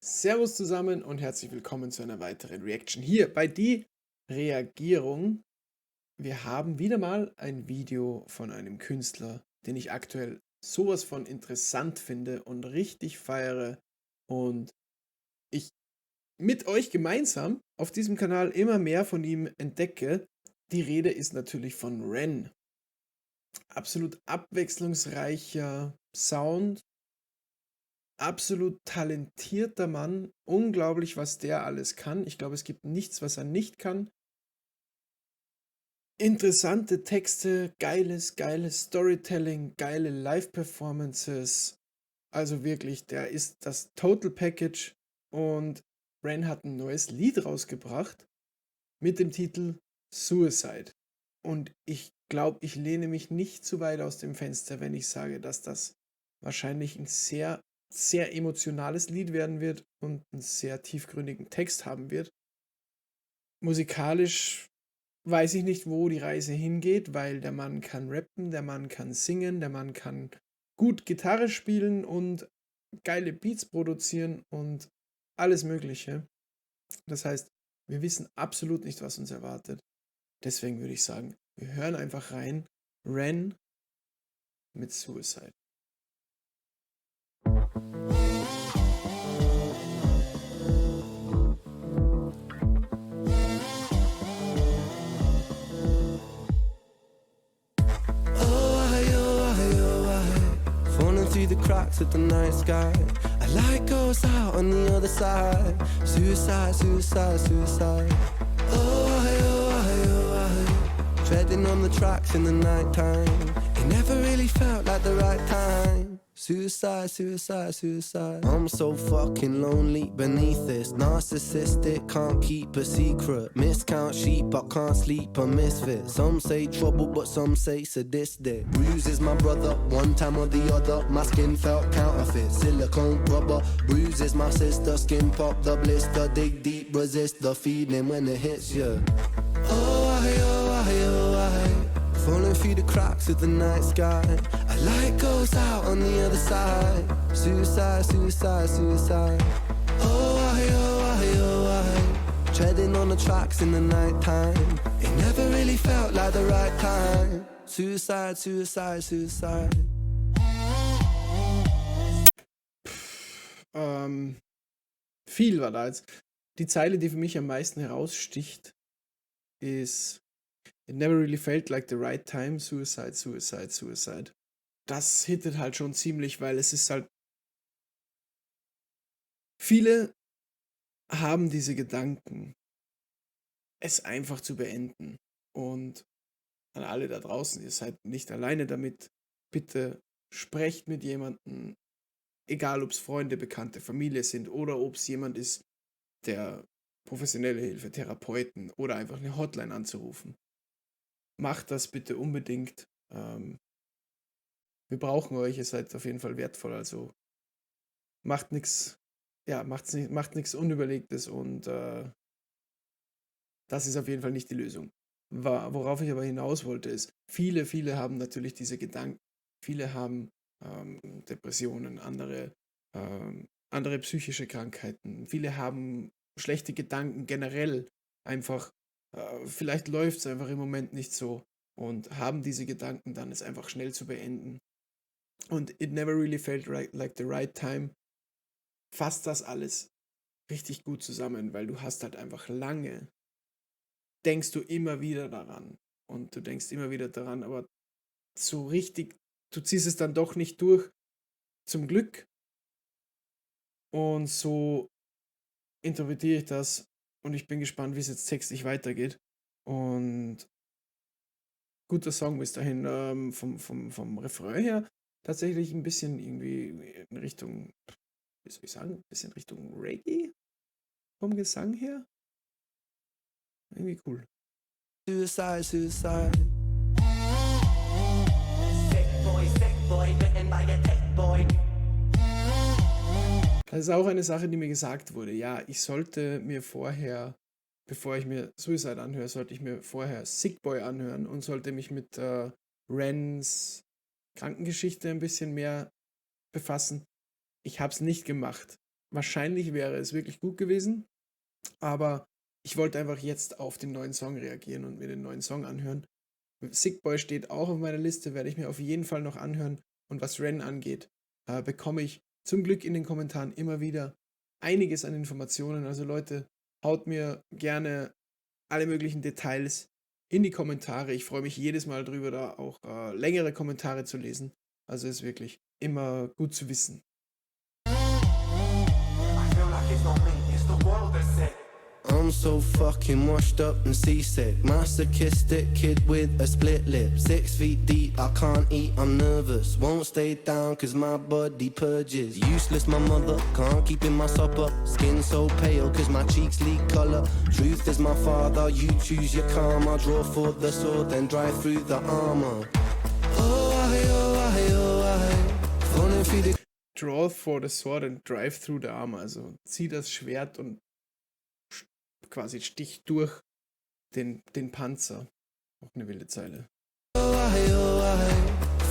Servus zusammen und herzlich willkommen zu einer weiteren Reaction hier bei die Reagierung. Wir haben wieder mal ein Video von einem Künstler, den ich aktuell sowas von interessant finde und richtig feiere und ich mit euch gemeinsam auf diesem Kanal immer mehr von ihm entdecke. Die Rede ist natürlich von Ren. Absolut abwechslungsreicher Sound, absolut talentierter Mann. Unglaublich, was der alles kann. Ich glaube, es gibt nichts, was er nicht kann. Interessante Texte, geiles Storytelling, geile Live-Performances. Also wirklich, der ist das Total Package. Und Ren hat ein neues Lied rausgebracht mit dem Titel Suicide. Und ich glaube, ich lehne mich nicht zu weit aus dem Fenster, wenn ich sage, dass das wahrscheinlich ein sehr emotionales Lied werden wird und einen sehr tiefgründigen Text haben wird. Musikalisch weiß ich nicht, wo die Reise hingeht, weil der Mann kann rappen, der Mann kann singen, der Mann kann gut Gitarre spielen und geile Beats produzieren und alles Mögliche. Das heißt, wir wissen absolut nicht, was uns erwartet. Deswegen würde ich sagen, wir hören einfach rein. Ren mit Suicide. Falling through the cracks of the night sky. A light goes out on the other side. Suicide, suicide, suicide. Treading on the tracks in the night time. It never really felt like the right time. Suicide, suicide, suicide. I'm so fucking lonely beneath this. Narcissistic, can't keep a secret. Miscount sheep, I can't sleep, a misfit. Some say trouble, but some say sadistic. Bruises my brother, one time or the other. My skin felt counterfeit, silicone rubber. Bruises my sister, skin pop the blister. Dig deep, resist the feeling when it hits you. Falling through the cracks of the night sky. A light goes out on the other side. Suicide, suicide, suicide. Treading on the tracks in the night time. It never really felt like the right time. Suicide, suicide, suicide. Viel war da jetzt. Die Zeile, die für mich am meisten heraussticht, ist It never really felt like the right time. Suicide, suicide, suicide. Das hittet halt schon ziemlich, weil es ist halt. Viele haben diese Gedanken, es einfach zu beenden. Und an alle da draußen, ihr seid nicht alleine damit. Bitte sprecht mit jemandem, egal ob es Freunde, Bekannte, Familie sind oder ob es jemand ist, der professionelle Hilfe, Therapeuten oder einfach eine Hotline anzurufen. Macht das bitte unbedingt. Wir brauchen euch, ihr seid auf jeden Fall wertvoll, also macht nichts, ja, macht nichts Unüberlegtes und das ist auf jeden Fall nicht die Lösung. Worauf ich aber hinaus wollte, ist, viele haben natürlich diese Gedanken, viele haben Depressionen, andere psychische Krankheiten, viele haben schlechte Gedanken generell, einfach, vielleicht läuft es einfach im Moment nicht so und haben diese Gedanken dann, es einfach schnell zu beenden. Und It Never Really Felt Like the Right Time fasst das alles richtig gut zusammen, weil du hast halt einfach lange, denkst du immer wieder daran und du denkst immer wieder daran, aber so richtig, du ziehst es dann doch nicht durch, zum Glück. Und so interpretiere ich das und ich bin gespannt, wie es jetzt textlich weitergeht. Und guter Song bis dahin, vom Refrain her tatsächlich ein bisschen irgendwie in Richtung, wie soll ich sagen, ein bisschen Richtung Reggae vom Gesang her. Irgendwie cool. Suicide, suicide. Sick boy, bitten by a tech boy. Das ist auch eine Sache, die mir gesagt wurde. Ja, ich sollte mir vorher, bevor ich mir Suicide anhöre, sollte ich mir vorher Sick Boy anhören und sollte mich mit Rens Krankengeschichte ein bisschen mehr befassen. Ich habe es nicht gemacht. wahrscheinlich wäre es wirklich gut gewesen, aber ich wollte einfach jetzt auf den neuen Song reagieren und mir den neuen Song anhören. Sick Boy steht auch auf meiner Liste, werde ich mir auf jeden Fall noch anhören. Und was Ren angeht, bekomme ich zum Glück in den Kommentaren immer wieder einiges an Informationen. Also Leute, haut mir gerne alle möglichen Details in die Kommentare. Ich freue mich jedes Mal drüber, da auch längere Kommentare zu lesen. Also ist wirklich immer gut zu wissen. I feel like it's not me, it's the world that's sick. I'm so fucking washed up and seasick. Masochistic kid with a split lip. 6 feet deep, I can't eat, I'm nervous. Won't stay down cause my body purges. Useless my mother, can't keep in my supper. Skin so pale cause my cheeks leak colour. Truth is my father, you choose your karma. Draw for the sword, then drive through the armor. Falling through the Draw for the sword and drive through the armor. Also zieh das Schwert und quasi stich durch den Panzer. Auch eine wilde Zeile.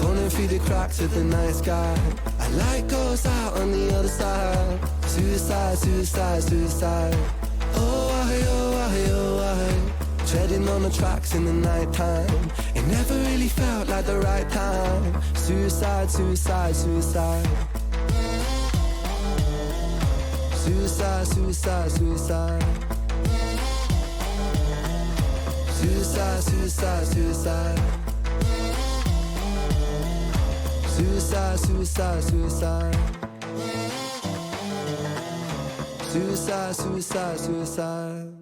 falling through the cracks of the night sky. A light goes out on the other side. Suicide, suicide, suicide. Treading on the tracks in the night time. It never really felt like the right time. Suicide, suicide, suicide. Suicide, suicide, suicide. Suicide, suicide, suicide. Suicide, suicide, suicide. Suicide, suicide, suicide.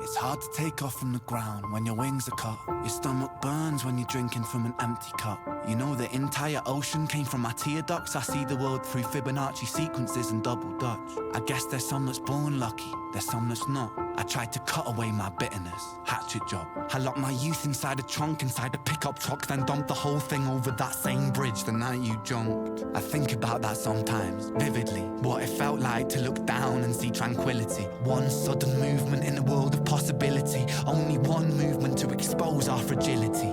It's hard to take off from the ground when your wings are cut. Your stomach burns when you're drinking from an empty cup. You know the entire ocean came from my tear ducts. I see the world through Fibonacci sequences and double dutch. I guess there's some that's born lucky, there's some that's not. I tried to cut away my bitterness, hatchet job. I locked my youth inside a trunk, inside a pickup truck, then dumped the whole thing over that same bridge the night you jumped. I think about that sometimes, vividly. What it felt like to look down and see tranquility. One sudden movement in a world of possibility. Only one movement to expose our fragility.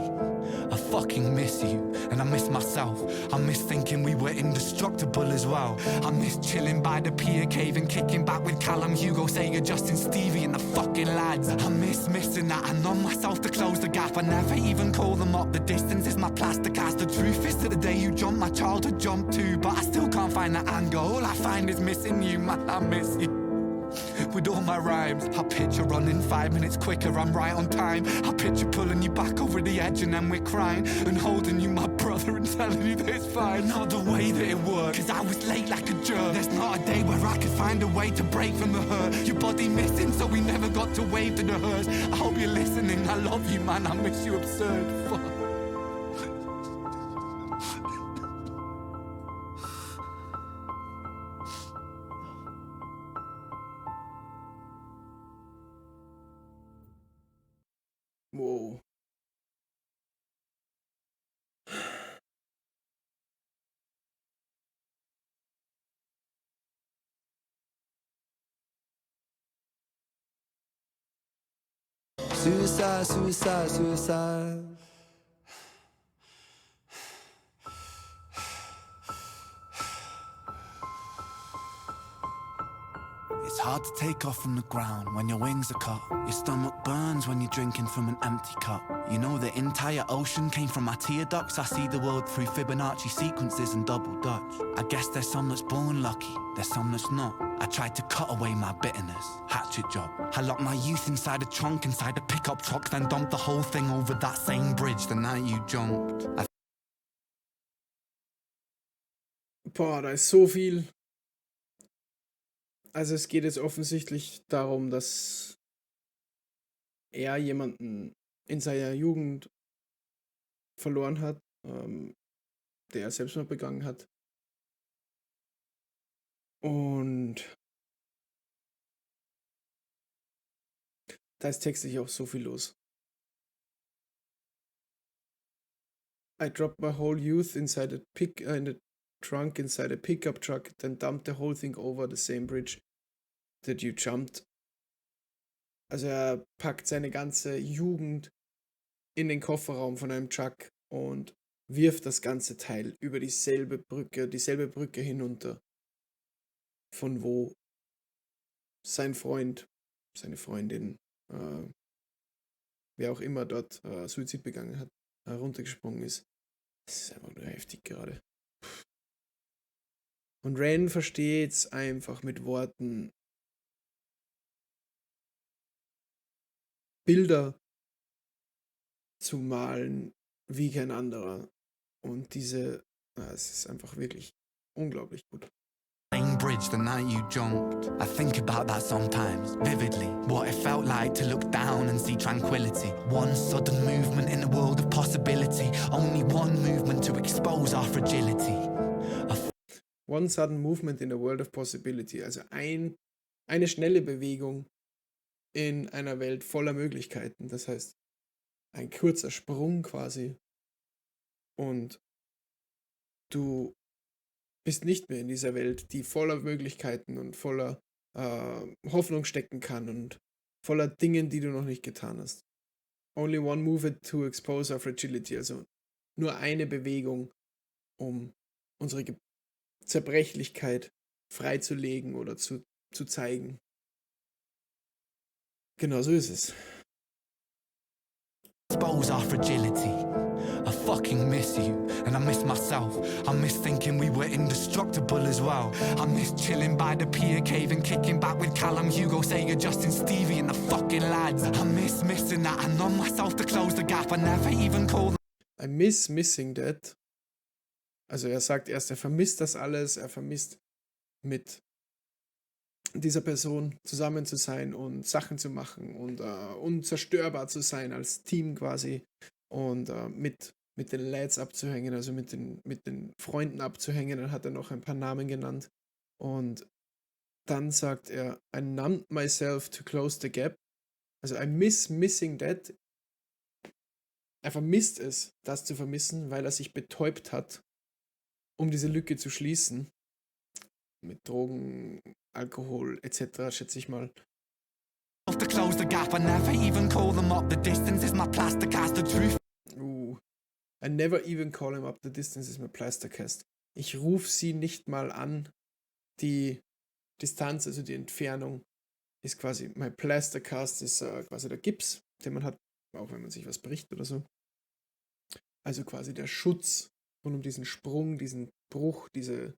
I fucking miss you, and I miss myself. I miss thinking we were indestructible as well. I miss chilling by the pier cave and kicking back with Callum, Hugo, Sega, Justin, Stevie and the fucking lads. I miss missing that. I numb myself to close the gap. I never even call them up. The distance is my plaster cast. The truth is that the day you jumped, my childhood jumped too. But I still can't find that anger. All I find is missing you, man, I miss you. With all my rhymes, I picture running 5 minutes quicker, I'm right on time. I picture pulling you back over the edge and then we're crying and holding you, my brother, and telling you that it's fine. Not the way that it worked, cause I was late like a jerk. There's not a day where I could find a way to break from the hurt. Your body missing, so we never got to wave to the hearse. I hope you're listening, I love you, man, I miss you absurd. Fuck. Wow. Suicide, suicide, suicide. It's hard to take off from the ground when your wings are cut. Your stomach burns when you're drinking from an empty cup. You know the entire ocean came from my tear ducts. I see the world through Fibonacci sequences and double dutch. I guess there's some that's born lucky, there's some that's not. I tried to cut away my bitterness, hatchet job. I locked my youth inside a trunk, inside a pickup truck, then dumped the whole thing over that same bridge the night you jumped. Boah, da ist so viel. Also es geht jetzt offensichtlich darum, dass er jemanden in seiner Jugend verloren hat, der Selbstmord begangen hat. Und da ist textlich auch so viel los. I dropped my whole youth inside in the trunk inside a pickup truck, then dumped the whole thing over the same bridge that you jumped. Also er packt seine ganze Jugend in den Kofferraum von einem Truck und wirft das ganze Teil über dieselbe Brücke hinunter, von wo sein Freund, seine Freundin, äh, wer auch immer dort Suizid begangen hat, runtergesprungen ist. Das ist einfach nur heftig gerade. Und Ren versteht es einfach mit Worten, Bilder zu malen wie kein anderer. Und es ist einfach wirklich unglaublich gut. Main bridge the night you jumped. I think about that sometimes, vividly. What it felt like to look down and see tranquility. One sudden movement in a world of possibility. Only one movement to expose our fragility. One sudden movement in a world of possibility. Also eine schnelle Bewegung in einer Welt voller Möglichkeiten. Das heißt, ein kurzer Sprung quasi. Und du bist nicht mehr in dieser Welt, die voller Möglichkeiten und voller Hoffnung stecken kann und voller Dingen, die du noch nicht getan hast. Only one move to expose our fragility. Also nur eine Bewegung, um unsere Zerbrechlichkeit freizulegen oder zu zeigen. Genau so ist es. Expose our fragility. I fucking miss you, and I miss myself. I miss thinking we were indestructible as well. I miss chilling by the pier cave and kicking back with Callum, Hugo, Sega, Justin, Stevie, and the fucking lads. I miss missing that. I numb myself to close the gap. I never even called. I miss missing that. Also er sagt erst, er vermisst das alles, er vermisst mit dieser Person zusammen zu sein und Sachen zu machen und unzerstörbar zu sein als Team quasi und mit den Lads abzuhängen, also mit den Freunden abzuhängen. Dann hat er noch ein paar Namen genannt und dann sagt er, I numbed myself to close the gap. Also I miss missing that. Er vermisst es, das zu vermissen, weil er sich betäubt hat, um diese Lücke zu schließen. Mit Drogen, Alkohol etc., schätze ich mal. To close the gap, I never even call them up. The distance is my plaster cast, the truth. I never even call him up. The distance is my plaster cast. Ich rufe sie nicht mal an. Die Distanz, also die Entfernung, ist quasi, my plaster cast ist quasi der Gips, den man hat, auch wenn man sich was bricht oder so. Also quasi der Schutz rund um diesen Sprung, diesen Bruch, dieses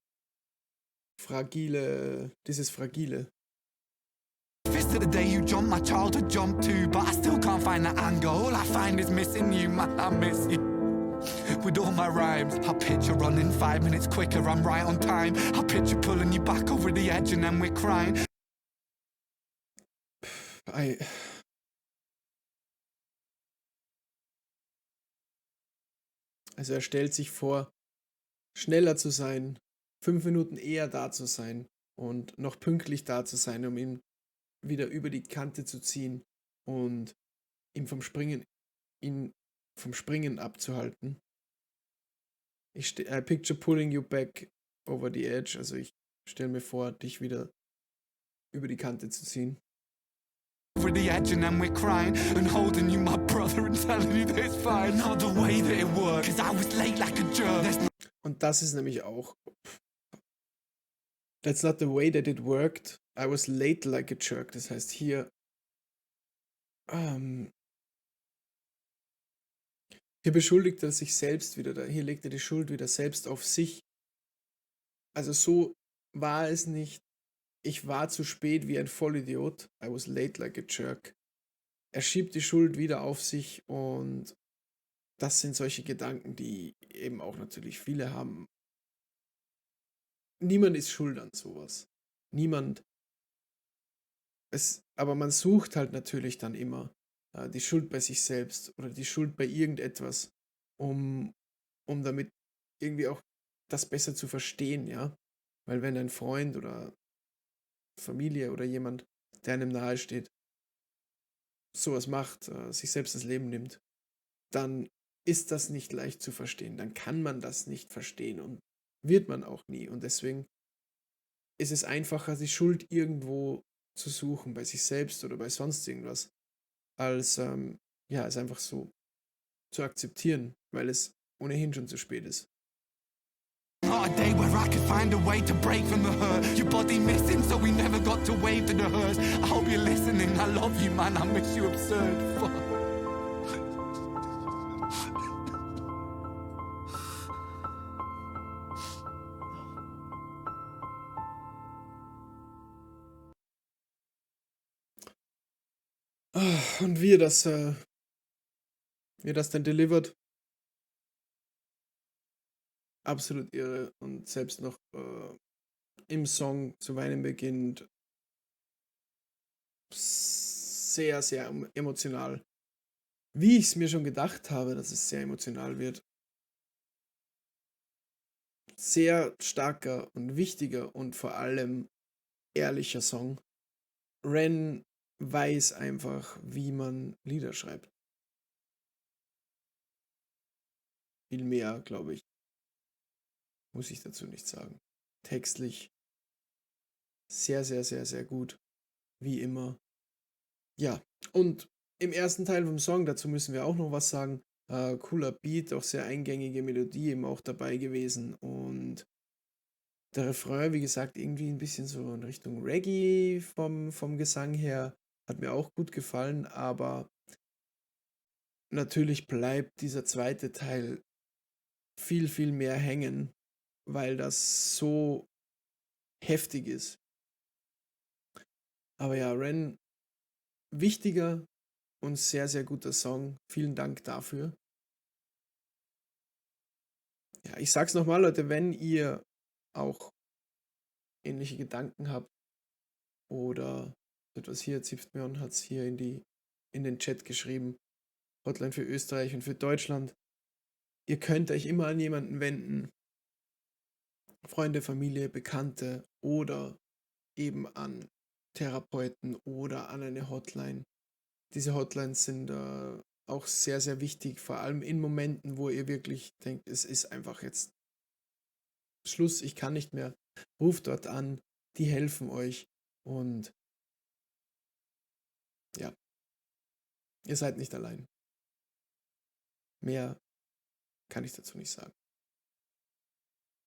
Fragile. Fist to the day you jumped, my childhood jumped too, but I still can't find the anger. All I find is missing you, man, I miss you. With all my rhymes, I picture running 5 minutes quicker, I'm right on time. I picture pulling you back over the edge and then we're crying. Also er stellt sich vor, schneller zu sein, 5 Minuten eher da zu sein und noch pünktlich da zu sein, um ihn wieder über die Kante zu ziehen und ihn vom Springen abzuhalten. I picture pulling you back over the edge, also ich stelle mir vor, dich wieder über die Kante zu ziehen. Over the edge and then we're crying and holding you, my brother, and telling you that it's fine. Not the way that it worked, 'cause I was late like a jerk. Und das ist nämlich auch, that's not the way that it worked. I was late like a jerk. Das heißt hier beschuldigt er sich selbst wieder, hier legt er die Schuld wieder selbst auf sich. Also so war es nicht. Ich war zu spät wie ein Vollidiot. I was late like a jerk. Er schiebt die Schuld wieder auf sich und das sind solche Gedanken, die eben auch natürlich viele haben. Niemand ist schuld an sowas. Niemand. Aber man sucht halt natürlich dann immer die Schuld bei sich selbst oder die Schuld bei irgendetwas, um damit irgendwie auch das besser zu verstehen, ja. Weil wenn ein Freund oder Familie oder jemand, der einem nahe steht, sowas macht, sich selbst das Leben nimmt, dann ist das nicht leicht zu verstehen. Dann kann man das nicht verstehen und wird man auch nie. Und deswegen ist es einfacher, die Schuld irgendwo zu suchen, bei sich selbst oder bei sonst irgendwas, als es einfach so zu akzeptieren, weil es ohnehin schon zu spät ist. Not a day where I could find a way to break from the hurt. Your body missing, so we never got to wave to the hearse. I hope you're listening. I love you, man. I miss you absurd. Fuck. Und wie er das dann delivert, absolut irre. Und selbst noch im Song zu weinen beginnt, sehr, sehr emotional. Wie ich es mir schon gedacht habe, dass es sehr emotional wird. Sehr starker und wichtiger und vor allem ehrlicher Song. Ren weiß einfach, wie man Lieder schreibt. Viel mehr, glaube ich, muss ich dazu nicht sagen. Textlich sehr, sehr, sehr, sehr gut. Wie immer. Ja, und im ersten Teil vom Song, dazu müssen wir auch noch was sagen. Cooler Beat, auch sehr eingängige Melodie eben auch dabei gewesen. Und der Refrain, wie gesagt, irgendwie ein bisschen so in Richtung Reggae vom Gesang her. Hat mir auch gut gefallen, aber natürlich bleibt dieser zweite Teil viel, viel mehr hängen, weil das so heftig ist. Aber ja, Ren, wichtiger und sehr, sehr guter Song. Vielen Dank dafür. Ja, ich sag's nochmal, Leute, wenn ihr auch ähnliche Gedanken habt oder etwas hier, Zipftmion hat es hier in den Chat geschrieben, Hotline für Österreich und für Deutschland. Ihr könnt euch immer an jemanden wenden, Freunde, Familie, Bekannte oder eben an Therapeuten oder an eine Hotline. Diese Hotlines sind auch sehr, sehr wichtig, vor allem in Momenten, wo ihr wirklich denkt, es ist einfach jetzt Schluss, ich kann nicht mehr. Ruft dort an, die helfen euch und ja, ihr seid nicht allein. Mehr kann ich dazu nicht sagen.